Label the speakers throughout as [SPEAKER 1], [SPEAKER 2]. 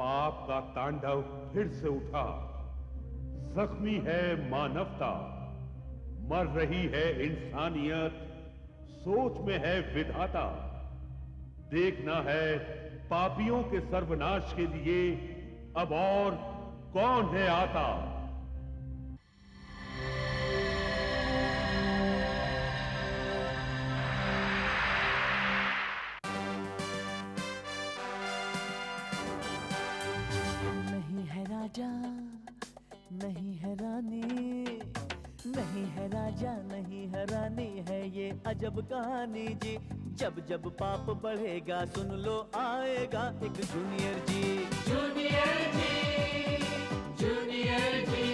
[SPEAKER 1] पाप का तांडव फिर से उठा। जख्मी है मानवता, मर रही है इंसानियत, सोच में है विधाता। देखना है पापियों के सर्वनाश के लिए अब और कौन है आता।
[SPEAKER 2] नहीं है राजा, नहीं है रानी, नहीं है राजा, नहीं है रानी, है ये अजब कहानी जी। जब जब पाप बढ़ेगा सुन लो आएगा एक जूनियर जी।
[SPEAKER 3] जूनियर जी, जूनियर जी,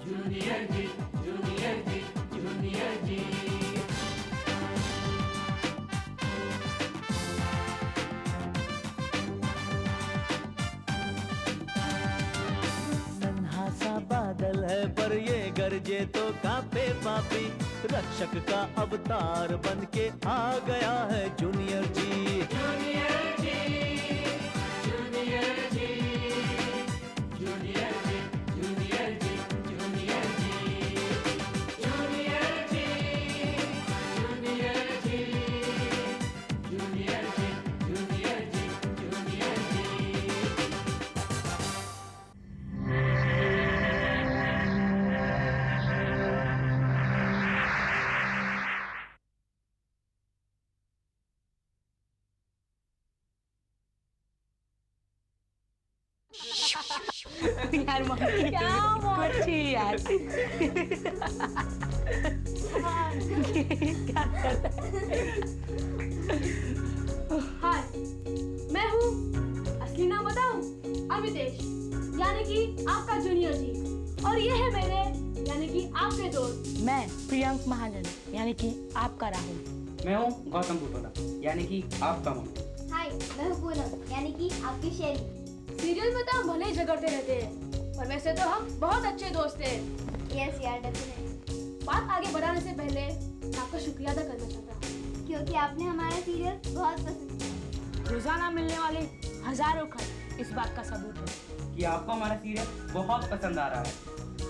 [SPEAKER 3] जूनियर जी, जूनियर जी, जूनियर जी।
[SPEAKER 2] नन्हा सा बादल है पर ये गरजे तो कांपे पापी। रक्षक का अवतार बन के आ गया है जूनियर जी।
[SPEAKER 3] जूनियर जी, जूनियर जी, जूनियर जी, जूनियर जी, जूनियर जी, जूनियर जी, जूनियर जी, जूनियर जी, जूनियर जी, जूनियर जी।
[SPEAKER 4] यार मम्मी
[SPEAKER 5] क्या
[SPEAKER 4] कुछ ही यार क्या कर
[SPEAKER 5] हाय, मैं हूँ, असली नाम बताऊँ, अमितेश, यानी कि आपका जूनियर जी। और ये है मेरे यानी कि आपके दोस्त।
[SPEAKER 4] मैं प्रियंक महाजन यानी कि आपका राहुल।
[SPEAKER 6] मैं हूँ गौतम बुटोला यानी कि आपका मम्मी।
[SPEAKER 7] हाय, मैं हूँ पूनम यानी कि आपकी शेरी।
[SPEAKER 5] सीरियल में तो हम भले ही झगड़ते रहते हैं, पर वैसे तो हम बहुत अच्छे दोस्त हैं।
[SPEAKER 7] यस यार, डेफिनेटली।
[SPEAKER 5] बात आगे बढ़ाने से पहले मैं आपका शुक्रिया अदा करना चाहता हूँ,
[SPEAKER 7] क्योंकि आपने हमारा सीरियल बहुत पसंद किया।
[SPEAKER 4] रोजाना मिलने वाले हजारों खत इस बात का सबूत है
[SPEAKER 6] कि आपको हमारा सीरियल बहुत पसंद आ रहा है।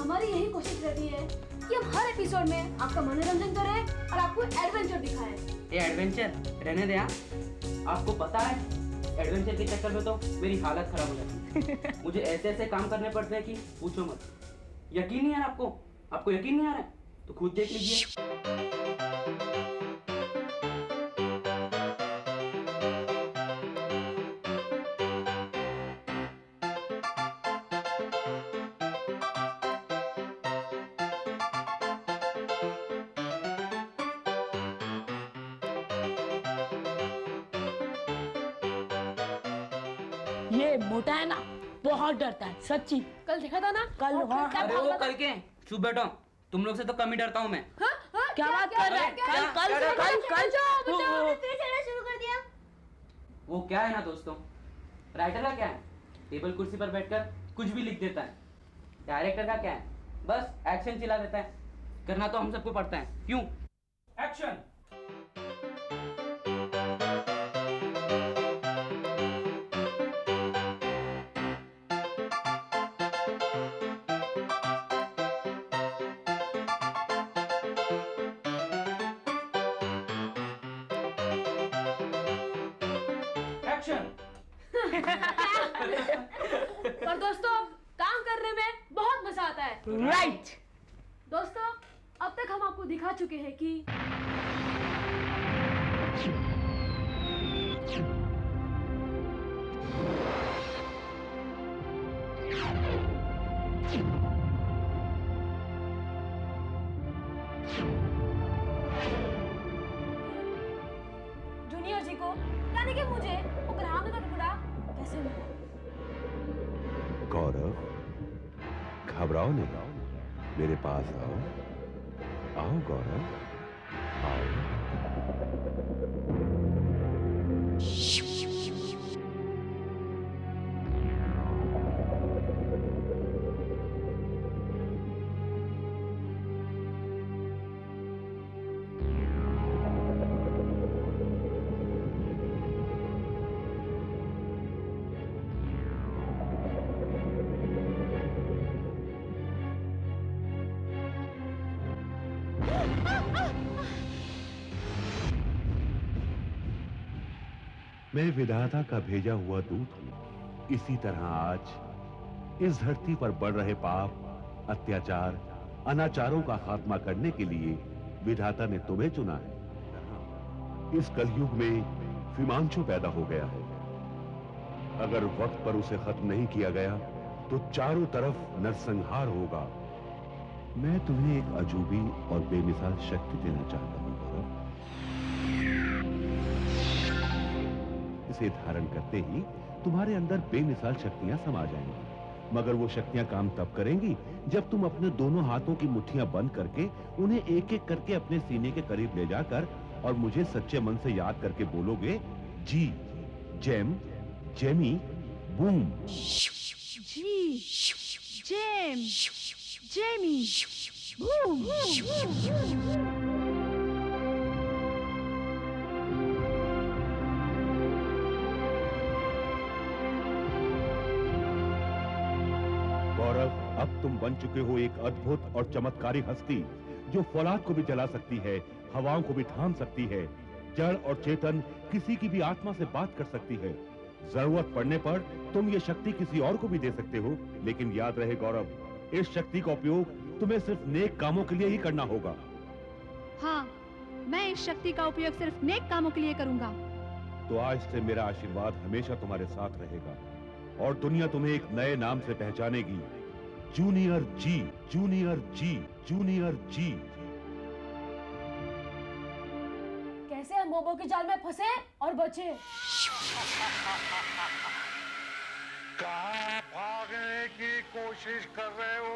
[SPEAKER 5] हमारी यही कोशिश रहती है कि हम हर एपिसोड में आपका मनोरंजन करें और आपको एडवेंचर दिखाएं।
[SPEAKER 6] ये एडवेंचर रहने दे। आपको पता है एडवेंचर के चक्कर में तो मेरी हालत खराब हो जाती है। मुझे ऐसे ऐसे काम करने पड़ते हैं कि पूछो मत। यकीन नहीं आ रहा आपको यकीन नहीं आ रहा है तो खुद देख लीजिए।
[SPEAKER 4] ये मोटा है ना, बहुत डरता है सच्ची।
[SPEAKER 5] कल देखा था ना,
[SPEAKER 4] कल
[SPEAKER 5] और
[SPEAKER 4] हाँ,
[SPEAKER 5] क्या
[SPEAKER 6] अरे
[SPEAKER 5] भागा
[SPEAKER 6] वो
[SPEAKER 5] था?
[SPEAKER 6] कल के चुप बैठो, तुम लोग से तो कम ही डरता हूँ मैं।
[SPEAKER 5] हाँ?
[SPEAKER 4] क्या बात कर रहा है?
[SPEAKER 7] आपने फिर से लड़ना शुरू कर दिया।
[SPEAKER 6] वो क्या है ना दोस्तों, राइटर का क्या है, टेबल कुर्सी पर बैठकर कुछ भी लिख देता है। डायरेक्टर का क्या है, बस एक्शन चिल्ला देता है। करना तो हम सबको पड़ता है। क्यों? एक्शन।
[SPEAKER 5] पर दोस्तों, काम करने में बहुत मजा आता है।
[SPEAKER 4] राइट।
[SPEAKER 5] दोस्तों, अब तक हम आपको दिखा चुके हैं कि जूनियर जी को यानी कि मुझे वो ग्राहक का टुकड़ा कैसे मिला।
[SPEAKER 1] गौरव, घबराओ नहीं, मेरे पास आओ। आओ गौरव, आओ। मैं विधाता का भेजा हुआ दूत हूं। इसी तरह आज इस धरती पर बढ़ रहे पाप, अत्याचार, अनाचारों का खात्मा करने के लिए विधाता ने तुम्हें चुना है। इस कलयुग में फिमांशु पैदा हो गया है। अगर वक्त पर उसे खत्म नहीं किया गया तो चारों तरफ नरसंहार होगा। मैं तुम्हें एक अजूबी और बेमिसाल शक्ति देना चाहता हूं गौरव। इसे धारण करते ही तुम्हारे अंदर बेमिसाल शक्तियां समा जाएंगी। मगर वो शक्तियां काम तब करेंगी जब तुम अपने दोनों हाथों की मुट्ठियां बंद करके उन्हें एक एक करके अपने सीने के करीब ले जाकर और मुझे सच्चे मन से याद करके बोलोगे, जी, जेम, जेमी, बूम।
[SPEAKER 5] जी, जेम, जेमी, बूम।
[SPEAKER 1] गौरव, अब तुम बन चुके हो एक अद्भुत और चमत्कारी हस्ती जो फौलाद को भी जला सकती है, हवाओं को भी थाम सकती है, जड़ और चेतन किसी की भी आत्मा से बात कर सकती है। जरूरत पड़ने पर तुम ये शक्ति किसी और को भी दे सकते हो, लेकिन याद रहे गौरव, इस शक्ति का उपयोग तुम्हें सिर्फ नेक कामों के लिए ही करना होगा।
[SPEAKER 5] हाँ, मैं इस शक्ति का उपयोग सिर्फ नेक कामों के लिए करूंगा।
[SPEAKER 1] तो आज से मेरा आशीर्वाद हमेशा तुम्हारे साथ रहेगा और दुनिया तुम्हें एक नए नाम से पहचानेगी, जूनियर जी, जूनियर जी, जूनियर जी।
[SPEAKER 4] कैसे हम बोबो के जाल में फंसे और बचे?
[SPEAKER 8] कहाँ भागने की कोशिश कर रहे हो?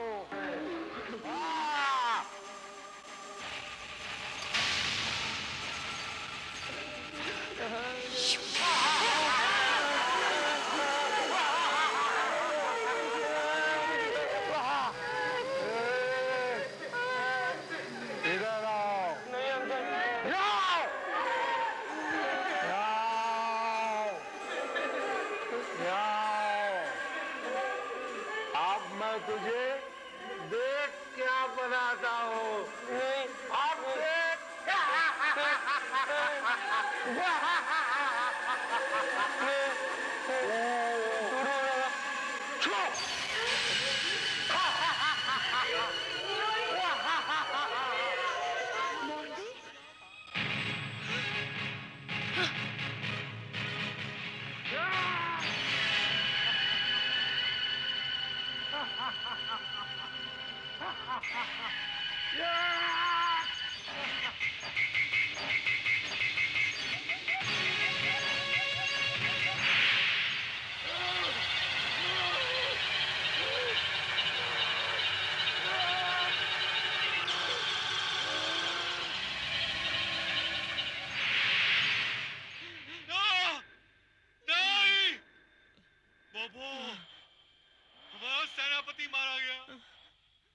[SPEAKER 8] इधर आओ। नहीं अंकल। आओ। आओ। अब मैं तुझे देख क्या बनाता हूँ। नहीं। अब देख।
[SPEAKER 3] सेनापति मारा गया।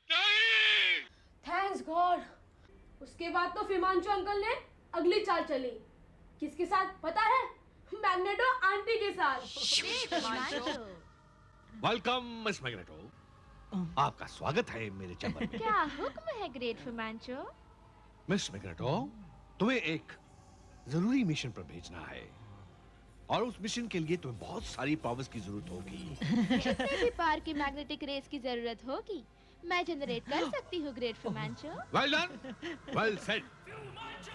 [SPEAKER 3] नहीं!
[SPEAKER 5] Thanks God. उसके बाद तो फिमांशु अंकल ने अगली चाल चली। किसके साथ पता है? मैग्नेटो आंटी के साथ।
[SPEAKER 9] Welcome miss magneto. आपका स्वागत है मेरे चैम्बर में।
[SPEAKER 7] क्या हुक्म है ग्रेट फिमांशु?
[SPEAKER 9] मिस मैग्नेटो, तुम्हें एक जरूरी मिशन पर भेजना है और उस मिशन के लिए तुम्हें बहुत सारी पावर्स की जरूरत होगी।
[SPEAKER 7] कितने भी पार की मैग्नेटिक रेस की जरूरत होगी मैं जनरेट कर सकती हूँ ग्रेट फिमांशु।
[SPEAKER 9] Well done, well said,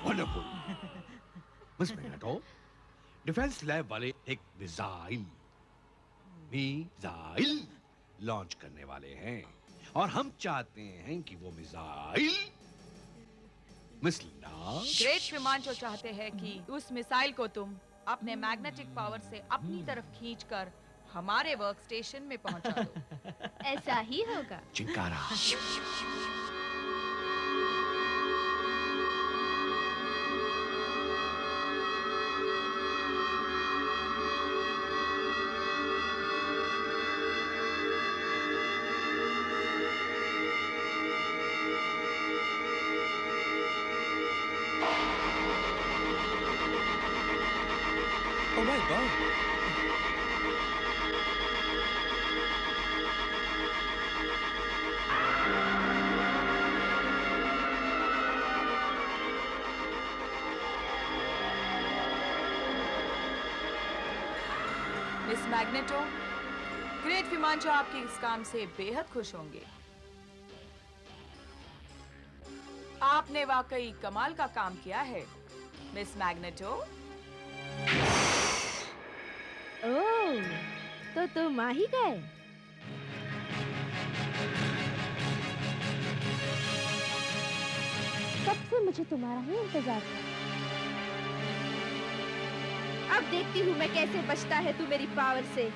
[SPEAKER 9] wonderful. Miss Magneto, defence lab वाले एक मिसाइल लॉन्च करने वाले हैं और हम चाहते हैं कि वो मिसाइल मिस लिंडा।
[SPEAKER 10] ग्रेट फिमांशु चाहते हैं कि उस मिसाइल को तुम अपने मैग्नेटिक पावर से अपनी तरफ खींचकर हमारे वर्क स्टेशन में पहुंचा दो।
[SPEAKER 7] ऐसा ही होगा।
[SPEAKER 9] Chinkara. Oh my God!
[SPEAKER 10] Miss Magneto, great विमांचो आपके इस काम से बेहद खुश होंगे। आपने वाकई कमाल का काम किया है मिस मैग्नेटो।
[SPEAKER 7] ओह, तो तुम आ ही गए। कब से मुझे तुम्हारा ही इंतजार था। अब देखती हूँ मैं कैसे बचता है तू मेरी पावर से।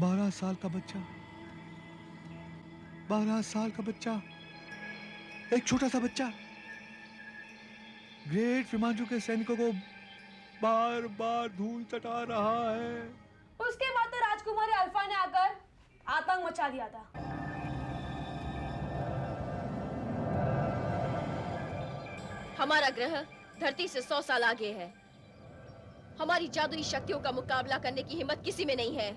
[SPEAKER 9] बारह साल का बच्चा, 12 साल का बच्चा, एक छोटा सा बच्चा ग्रेट विमांचो के सैनिकों को बार बार धूल चटा रहा है।
[SPEAKER 5] उसके बाद तो राजकुमारी अल्फा ने आकर आतंक मचा दिया था।
[SPEAKER 11] हमारा ग्रह धरती से 100 साल आगे है। हमारी जादुई शक्तियों का मुकाबला करने की हिम्मत किसी में नहीं है।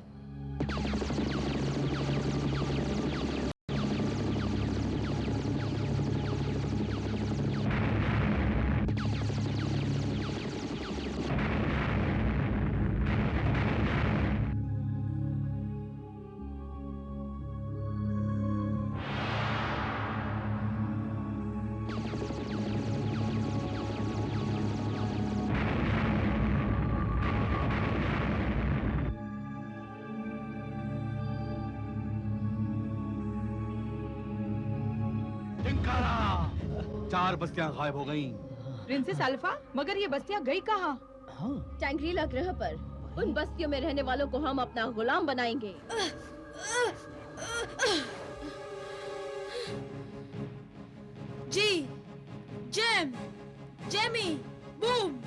[SPEAKER 9] चार बस्तियां गायब हो गईं।
[SPEAKER 10] प्रिंसेस अल्फा, मगर ये बस्तियां गई कहाँ?
[SPEAKER 11] टैंग्रीला ग्रह पर उन बस्तियों में रहने वालों को हम अपना गुलाम बनाएंगे।
[SPEAKER 4] जी, जेम, जेमी, बूम।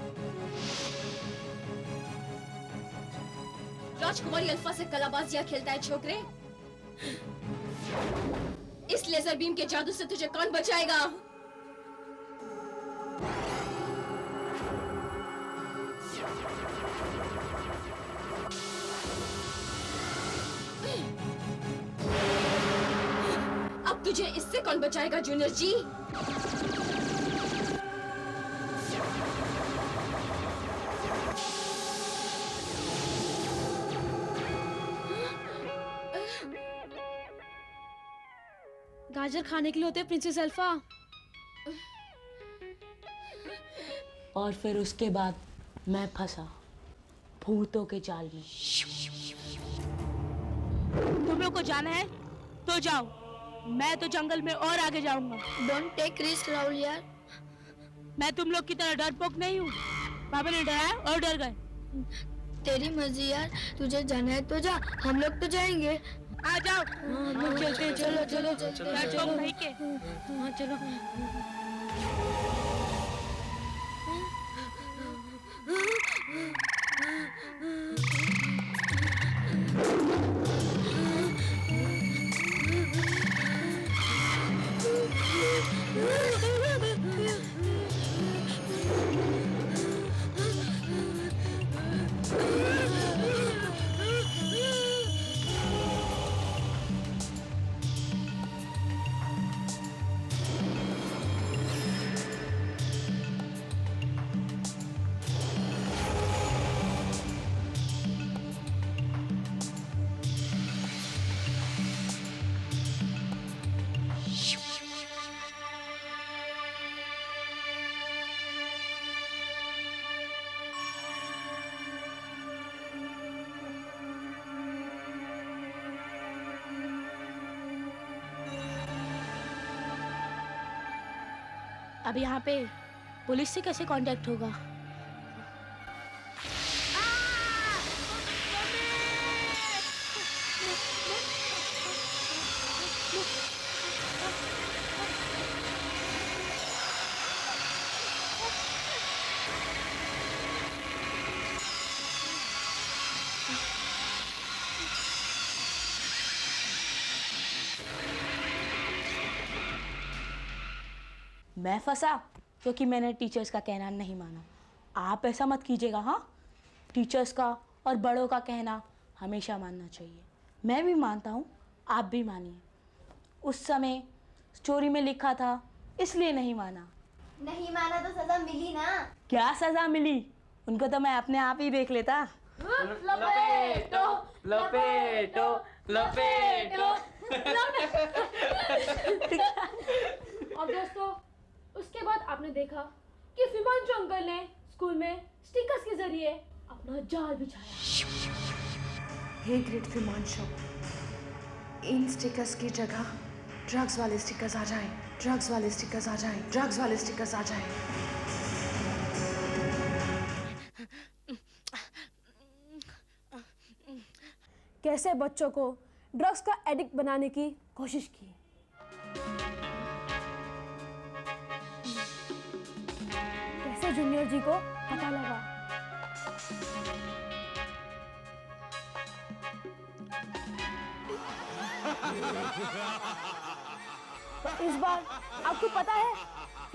[SPEAKER 11] राजकुमारी अल्फा से कलाबाजियां खेलता है छोकरे। इस लेजर बीम के जादू से तुझे कौन बचाएगा? अब तुझे इससे कौन बचाएगा जूनियर जी?
[SPEAKER 5] गाजर खाने के लिए होते प्रिंसेस अल्फा।
[SPEAKER 4] और फिर उसके बाद मैं फंसा भूतों के जाल में। तुम लोग को जाना है तो जाओ, मैं तो जंगल में और आगे जाऊंगा।
[SPEAKER 5] डोंट टेक रिस्क राहुल यार।
[SPEAKER 4] मैं तुम लोग की तरह डरपोक नहीं हूँ। पापा ने डराया और डर गए।
[SPEAKER 5] तेरी मर्जी यार, तुझे जाना है तो जा, हम लोग तो जाएंगे।
[SPEAKER 4] आ जाओ।
[SPEAKER 5] चलो चलो चलो
[SPEAKER 4] डरपोक भाई के।
[SPEAKER 5] हाँ चलो।
[SPEAKER 4] अब यहाँ पे पुलिस से कैसे कांटेक्ट होगा? मैं फंसा क्योंकि मैंने टीचर्स का कहना नहीं माना। आप ऐसा मत कीजिएगा। हाँ, टीचर्स का और बड़ों का कहना हमेशा मानना चाहिए। मैं भी मानता हूँ, आप भी मानिए। उस समय स्टोरी में लिखा था इसलिए नहीं माना।
[SPEAKER 12] नहीं माना तो सजा मिली ना।
[SPEAKER 4] क्या सजा मिली? उनको तो मैं अपने आप ही देख लेता।
[SPEAKER 6] लपेटो लपेटो लपेटो।
[SPEAKER 5] और दोस्तों, उसके बाद आपने देखा कि हिमांशु अंकल ने स्कूल में स्टिकर्स के जरिए अपना जाल बिछाया।
[SPEAKER 13] हे ग्रेट हिमांशु, इन स्टिकर्स की जगह ड्रग्स वाले स्टिकर्स आ जाएं, ड्रग्स वाले स्टिकर्स आ जाएं, ड्रग्स वाले स्टिकर्स आ जाएं।
[SPEAKER 5] कैसे बच्चों को ड्रग्स का एडिक्ट बनाने की कोशिश की। कैसे जूनियर जी को पता लगा। तो इस बार आपको पता है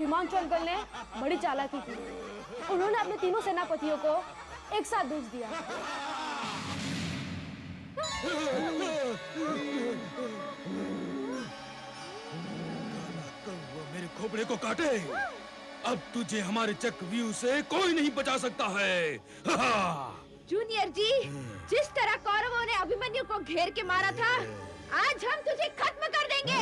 [SPEAKER 5] हिमांशु अंकल ने बड़ी चालाकी की। उन्होंने अपने तीनों सेनापतियों को एक साथ भेज दिया।
[SPEAKER 14] वो मेरे खोपड़े को काटे, अब तुझे हमारे चक्रव्यूह से कोई नहीं बचा सकता है।
[SPEAKER 11] जूनियर जी, जिस तरह कौरवों ने अभिमन्यु को घेर के मारा था, आज हम तुझे खत्म कर देंगे।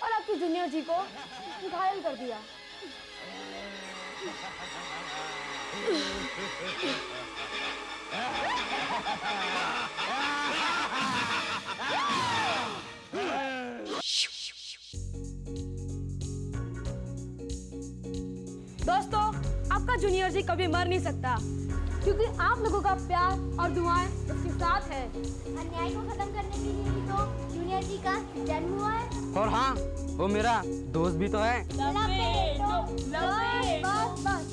[SPEAKER 5] और आपके जूनियर जी को घायल कर दिया। दोस्तों, आपका जूनियर जी कभी मर नहीं सकता, क्योंकि आप लोगों का प्यार और दुआएं उसके साथ है।
[SPEAKER 12] अन्याय को खत्म करने के लिए ही तो जूनियर जी का जन्म हुआ है।
[SPEAKER 6] और हाँ, वो मेरा दोस्त भी तो है।
[SPEAKER 5] बस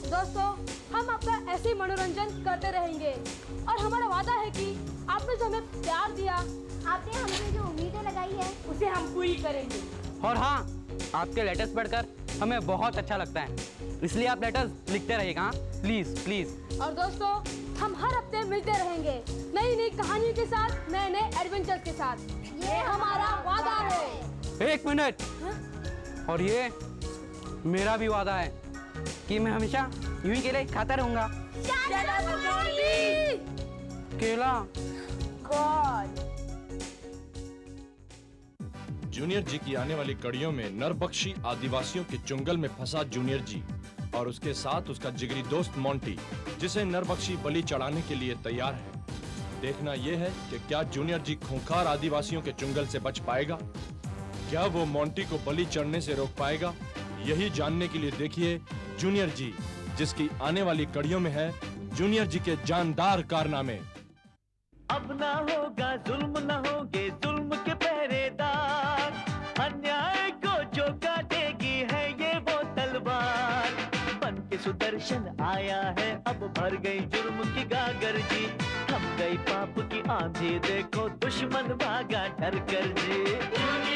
[SPEAKER 5] दोस्तों, हम आपका ऐसे ही मनोरंजन करते रहेंगे और हमारा वादा है कि आपने जो हमें प्यार दिया,
[SPEAKER 12] आपने हमसे जो उम्मीदें लगाई है,
[SPEAKER 5] उसे हम पूरी करेंगे।
[SPEAKER 6] और हाँ, आपके लेटर्स पढ़कर हमें बहुत अच्छा लगता है, इसलिए आप लेटर्स लिखते रहिएगा, प्लीज प्लीज।
[SPEAKER 5] और दोस्तों, हम हर हफ्ते मिलते रहेंगे नई नई कहानियों के साथ, नए नए एडवेंचर्स के साथ। ये हमारा वादा है।
[SPEAKER 6] एक मिनट, और ये मेरा भी वादा है कि मैं हमेशा यूं ही केले खाता रहूंगा। केला।
[SPEAKER 5] गॉड।
[SPEAKER 15] जूनियर जी की आने वाली कड़ियों में नरबख्शी आदिवासियों के चुंगल में फंसा जूनियर जी और उसके साथ उसका जिगरी दोस्त मोंटी, जिसे नरबख्शी बलि चढ़ाने के लिए तैयार है। देखना यह है कि क्या जूनियर जी खूंखार आदिवासियों के चुंगल से बच पाएगा, क्या वो मोंटी को बलि चढ़ने से रोक पाएगा। यही जानने के लिए देखिए जूनियर जी, जिसकी आने वाली कड़ियों में है जूनियर जी के जानदार कारनामे।
[SPEAKER 2] अब ना होगा जुल्म, ना होंगे जुल्म के पहरेदार, अन्याय को जो काटेगी है ये वो तलवार। बन के सुदर्शन आया है, अब भर गई जुर्म की गागर जी, थम गई पाप की आंधी, देखो दुश्मन भागा डर कर जी।